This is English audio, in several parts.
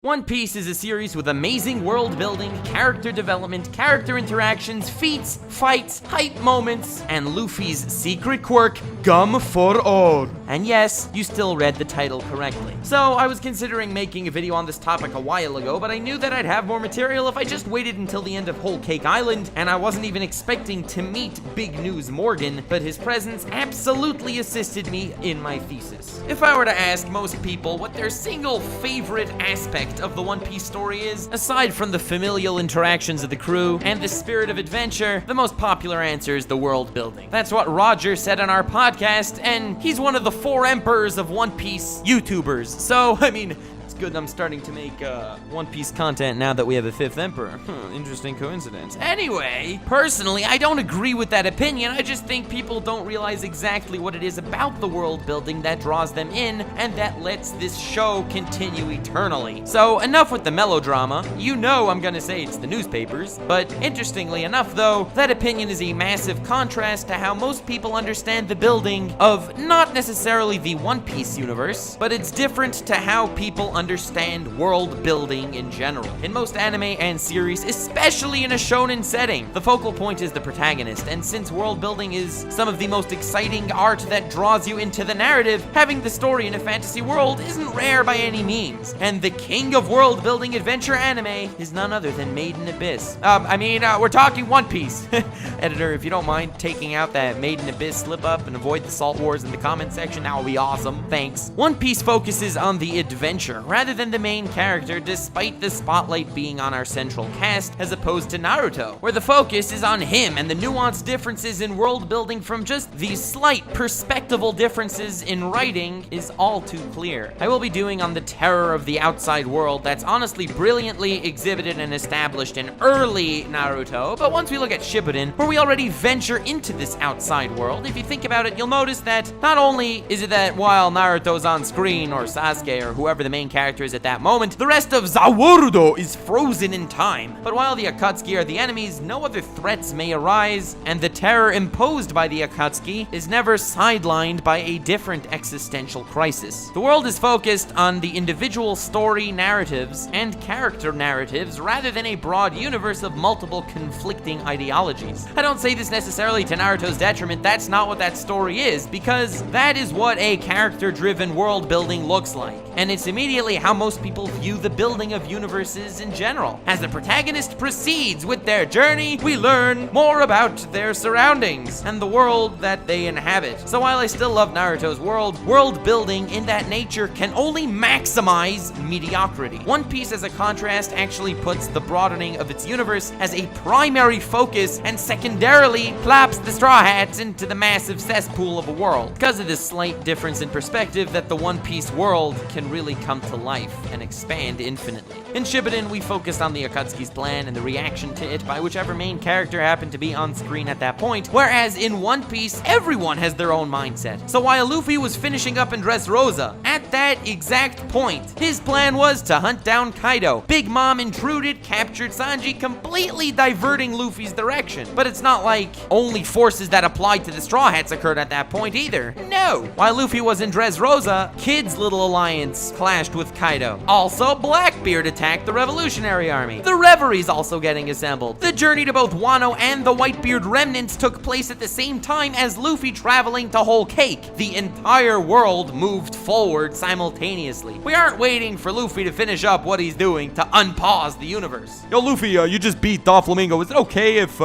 One Piece is a series with amazing world building, character development, character interactions, feats, fights, hype moments, and Luffy's secret quirk, Gum for All. And yes, you still read the title correctly. So I was considering making a video on this topic a while ago, but I knew that I'd have more material if I just waited until the end of Whole Cake Island, and I wasn't even expecting to meet Big News Morgan, but his presence absolutely assisted me in my thesis. If I were to ask most people what their single favorite aspect of the One Piece story is, aside from the familial interactions of the crew and the spirit of adventure, the most popular answer is the world building. That's what Roger said on our podcast, and he's one of the 4 emperors of One Piece YouTubers. So, I mean, it's good I'm starting to make One Piece content now that we have a 5th emperor. Interesting coincidence. Anyway, personally, I don't agree with that opinion. I just think people don't realize exactly what it is about the world building that draws them in and that lets this show continue eternally. So, enough with the melodrama. You know I'm gonna say it's the newspapers, but interestingly enough though, that opinion is a massive contrast to how most people understand the building of not necessarily the One Piece universe, but it's different to how people understand world building in general. In most anime and series, especially in a shonen setting, the focal point is the protagonist, and since world building is some of the most exciting art that draws you into the narrative, having the story in a fantasy world isn't rare by any means. And the king of world building adventure anime is none other than Made in Abyss. We're talking One Piece. Editor, if you don't mind taking out that Made in Abyss slip up and avoid the salt wars in the comment section, that would be awesome. Thanks. One Piece focuses on the adventure rather than the main character, despite the spotlight being on our central cast, as opposed to Naruto, where the focus is on him and the nuanced differences in world building from just these slight perspectival differences in writing is all too clear. I will be doing on the terror of the outside world that's honestly brilliantly exhibited and established in early Naruto, but once we look at Shippuden, where we already venture into this outside world, if you think about it, you'll notice that not only is it that while Naruto's on screen, or Sasuke, or whoever the main character is at that moment, the rest of the world is frozen in time. But while the Akatsuki are the enemies, no other threats may arise, and the terror imposed by the Akatsuki is never sidelined by a different existential crisis. The world is focused on the individual story narratives and character narratives rather than a broad universe of multiple conflicting ideologies. I don't say this necessarily to Naruto's detriment, that's not what that story is, because that is what a character-driven world building looks like. And it's immediately how most people view the building of universes in general. As the protagonist proceeds with their journey, we learn more about their surroundings and the world that they inhabit. So while I still love Naruto's world building in that nature can only maximize mediocrity. One Piece, as a contrast, actually puts the broadening of its universe as a primary focus and secondarily claps the Straw Hats into the massive cesspool of a world. Because of this slight difference in perspective that the One Piece world can really come to life and expand infinitely. In Shippuden, we focused on the Akatsuki's plan and the reaction to it by whichever main character happened to be on screen at that point, whereas in One Piece, everyone has their own mindset. So while Luffy was finishing up in Dressrosa, at that exact point, his plan was to hunt down Kaido. Big Mom intruded, captured Sanji, completely diverting Luffy's direction. But it's not like only forces that applied to the Straw Hats occurred at that point either. No! While Luffy was in Dressrosa, Kid's little alliance clashed with Kaido. Also, Blackbeard attacked the Revolutionary Army. The Reveries also getting assembled. The journey to both Wano and the Whitebeard remnants took place at the same time as Luffy traveling to Whole Cake. The entire world moved forward simultaneously. We aren't waiting for Luffy to finish up what he's doing to unpause the universe. Yo, Luffy, you just beat Doflamingo. Is it okay if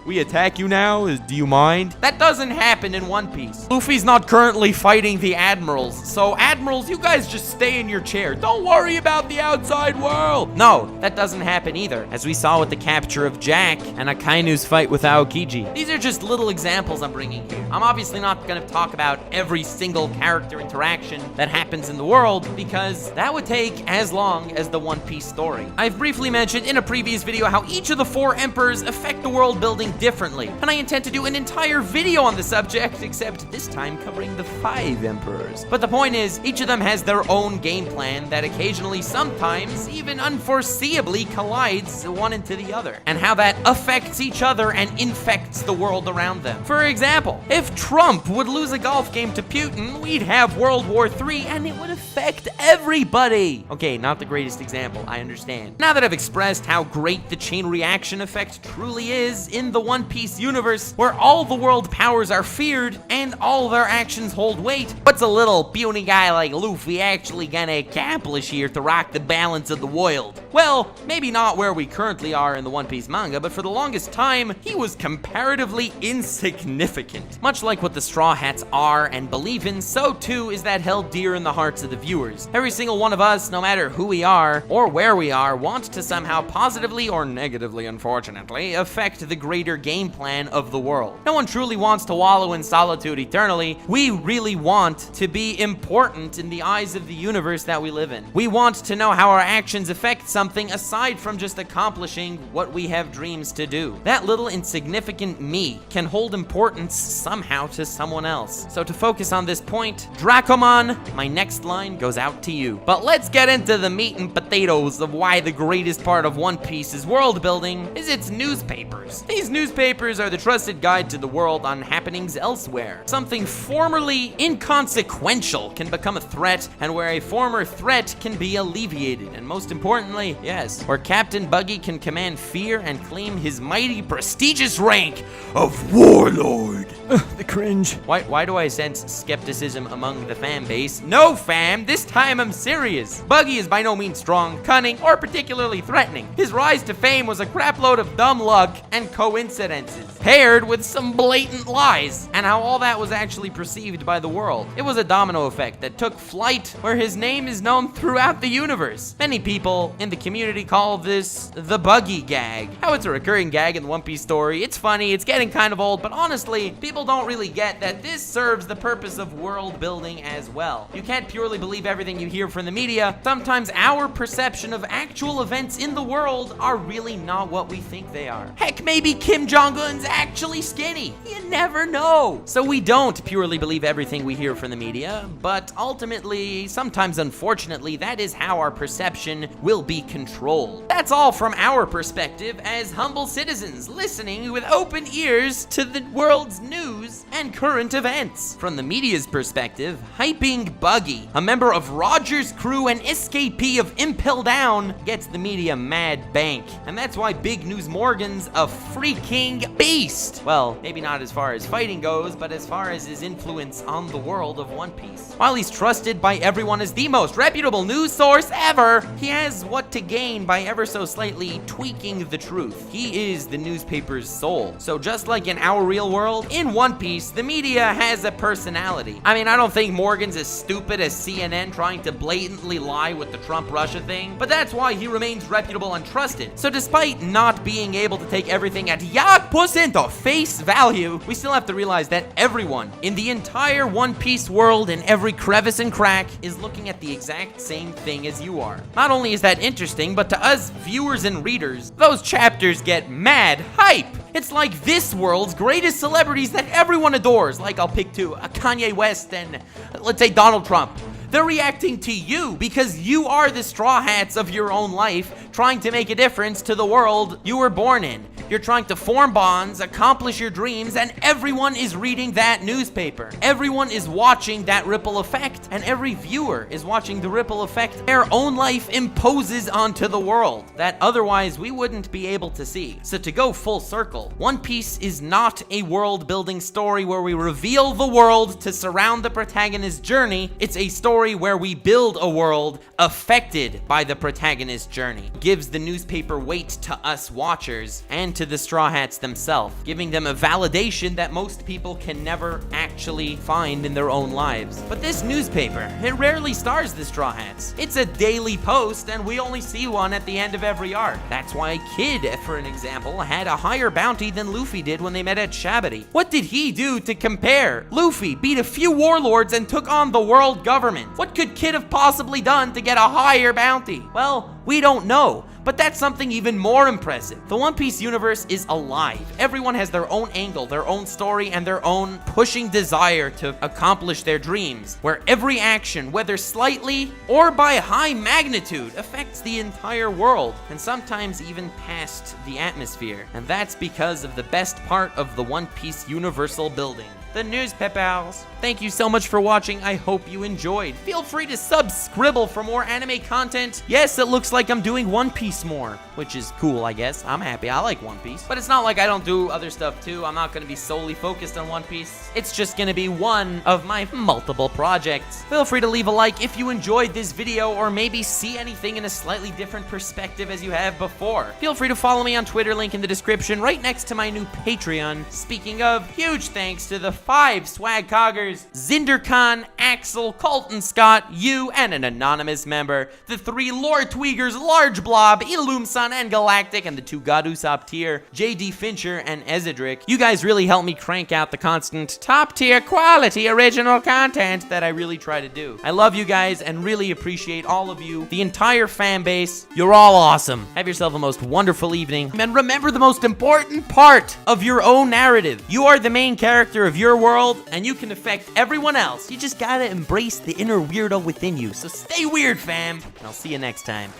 we attack you now? Do you mind? That doesn't happen in One Piece. Luffy's not currently fighting the admirals, so admirals, you guys just stay in your chair. Don't worry about the outside world. No, that doesn't happen either, as we saw with the capture of Jack and Akainu's fight with Aokiji. These are just little examples I'm bringing here. I'm obviously not going to talk about every single character interaction that happens in the world, because that would take as long as the One Piece story. I've briefly mentioned in a previous video how each of the 4 emperors affect the world building differently, and I intend to do an entire video on the subject, except this time covering the 5 emperors. But the point is, each of them has their own game plan and that occasionally, sometimes, even unforeseeably collides one into the other, and how that affects each other and infects the world around them. For example, if Trump would lose a golf game to Putin, we'd have World War III, and it would affect everybody. Okay, not the greatest example, I understand. Now that I've expressed how great the chain reaction effect truly is in the One Piece universe, where all the world powers are feared and all their actions hold weight, what's a little puny guy like Luffy actually gonna accomplish here to rock the balance of the world? Well, maybe not where we currently are in the One Piece manga, but for the longest time, he was comparatively insignificant. Much like what the Straw Hats are and believe in, so too is that held dear in the hearts of the viewers. Every single one of us, no matter who we are or where we are, want to somehow positively or negatively, unfortunately, affect the greater game plan of the world. No one truly wants to wallow in solitude eternally. We really want to be important in the eyes of the universe that we live in. We want to know how our actions affect something aside from just accomplishing what we have dreams to do. That little insignificant me can hold importance somehow to someone else. So to focus on this point, Dracomon, my next line goes out to you. But let's get into the meat and potatoes of why the greatest part of One Piece's world building is its newspapers. These newspapers are the trusted guide to the world on happenings elsewhere. Something formerly inconsequential can become a threat, and where a former threat can be alleviated. And most importantly, yes, where Captain Buggy can command fear and claim his mighty prestigious rank of Warlord. The cringe. Why do I sense skepticism among the fan base? No, fam, this time I'm serious. Buggy is by no means strong, cunning, or particularly threatening. His rise to fame was a crapload of dumb luck and coincidences, paired with some blatant lies, and how all that was actually perceived by the world. It was a domino effect that took flight, where his name is known throughout the universe. Many people in the community call this the Buggy gag. How it's a recurring gag in the One Piece story. It's funny, it's getting kind of old, but honestly, people don't really get that this serves the purpose of world building as well. You can't purely believe everything you hear from the media. Sometimes our perception of actual events in the world are really not what we think they are. Heck, maybe Kim Jong-un's actually skinny. You never know. So we don't purely believe everything we hear from the media, but ultimately, sometimes unfortunately, that is how our perception will be controlled. That's all from our perspective as humble citizens listening with open ears to the world's news and current events. From the media's perspective, hyping Buggy, a member of Roger's crew and escapee of Impel Down, gets the media mad bank. And that's why Big News Morgan's a freaking beast. Well, maybe not as far as fighting goes, but as far as his influence on the world of One Piece. While he's trusted by everyone as the most reputable news source ever, he has what to gain by ever so slightly tweaking the truth. He is the newspaper's soul. So just like in our real world, in One Piece, the media has a personality. I mean, I don't think Morgan's as stupid as CNN trying to blatantly lie with the Trump-Russia thing, but that's why he remains reputable and trusted. So despite not being able to take everything at %, face value, we still have to realize that everyone in the entire One Piece world, in every crevice and crack, is looking at the exact same thing as you are. Not only is that interesting, but to us viewers and readers, those chapters get mad hype. It's like this world's greatest celebrities that everyone adores, like I'll pick two, Kanye West and let's say Donald Trump. They're reacting to you because you are the Straw Hats of your own life, trying to make a difference to the world you were born in. You're trying to form bonds, accomplish your dreams, and everyone is reading that newspaper. Everyone is watching that ripple effect, and every viewer is watching the ripple effect their own life imposes onto the world that otherwise we wouldn't be able to see. So to go full circle, One Piece is not a world-building story where we reveal the world to surround the protagonist's journey. It's a story where we build a world affected by the protagonist's journey. It gives the newspaper weight to us watchers and to the Straw Hats themselves, giving them a validation that most people can never actually find in their own lives. But this newspaper, it rarely stars the Straw Hats. It's a daily post, and we only see one at the end of every arc. That's why Kid, for an example, had a higher bounty than Luffy did when they met at Shabati. What did he do to compare? Luffy beat a few warlords and took on the world government. What could Kid have possibly done to get a higher bounty? Well, we don't know. But that's something even more impressive. The One Piece universe is alive. Everyone has their own angle, their own story, and their own pushing desire to accomplish their dreams, where every action, whether slightly or by high magnitude, affects the entire world, and sometimes even past the atmosphere. And that's because of the best part of the One Piece universal building, the newspapers. Thank you so much for watching. I hope you enjoyed. Feel free to subscribble for more anime content. Yes, it looks like I'm doing One Piece more, which is cool, I guess. I'm happy. I like One Piece. But it's not like I don't do other stuff too. I'm not going to be solely focused on One Piece. It's just going to be one of my multiple projects. Feel free to leave a like if you enjoyed this video, or maybe see anything in a slightly different perspective as you have before. Feel free to follow me on Twitter, link in the description, right next to my new Patreon. Speaking of, huge thanks to the 5 swag coggers: Zinderkhan, Axel, Colton Scott, you, and an anonymous member. The 3 Lord Tweegers, Large Blob, Illumson, and Galactic, and the 2 Godusop tier, JD Fincher and Ezedric. You guys really help me crank out the constant top tier quality original content that I really try to do. I love you guys and really appreciate all of you, the entire fan base. You're all awesome. Have yourself a most wonderful evening. And remember the most important part of your own narrative. You are the main character of your world, and you can affect everyone else. You just gotta embrace the inner weirdo within you. So stay weird, fam. And I'll see you next time.